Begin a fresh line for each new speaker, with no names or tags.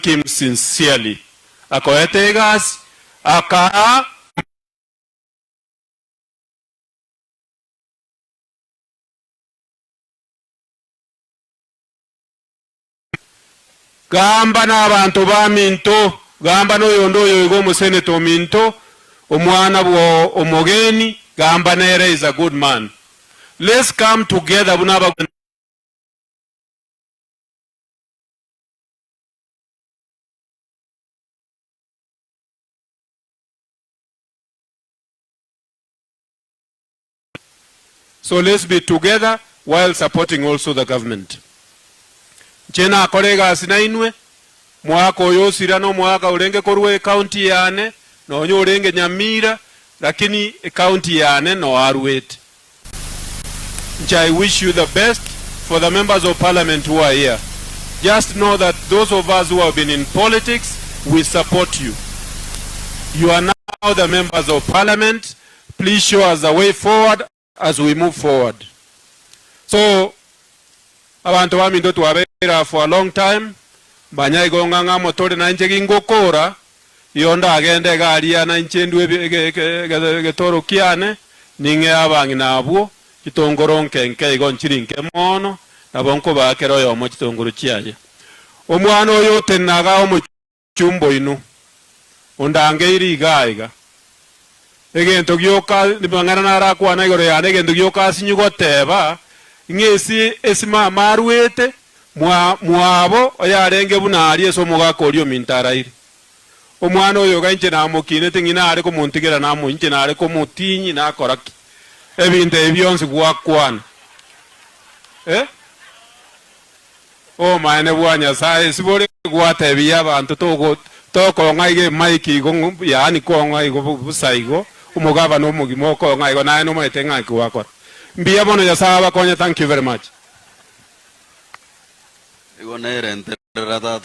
him sincerely. Akoetegas, aka gamba n'abantu ba Minto, gamba n'oyo yogo museneto Minto, omwana bwo omogeni, gamba nere is a good man. Let's come together. So let's be together while supporting also the government. Chena kolega sinainwe mwaka oyo sirano mwaka urenge korwe county yane no onyo urenge Nyamira lakini county yane no Arwet. I wish you the best. For the members of parliament who are here, just know that those of us who have been in politics, we support you. You are now the members of parliament. Please show us the way forward as we move forward. So, abantu wa Minto tuwabera for a long time. Banya igonganga motore nainche gingokora. Yonda agende garia nainche ndwe getoro kiane. Ninge abangi na abuo. Chitongoronke nke igonchirinke mono. Nabonko bakero yomo chitongoro chiaje. Omwana oyo tenaga omuchumbo inu. Ondange iri igaiga. Egento gyoka nibangana narakwana igoro yane egento gyoka sinyugoteba ngesi esima marwete mwabo oyarenge bunari esomogako olyo mintara iri omwana oyo gainche namukine tingina ari ko muntigera namunche nare ko mutinyi nakoraki ebintu ebyonse gwakwana maene bwanya sae sibore gwatebya abantu toko ngaige maiki go yani ko ngaigo busaigo umugavana omugimo ko ngaigo naye no mwete ngaki wakora mbia bono ya saba konya. Thank you very much.
Igo nere enterrada.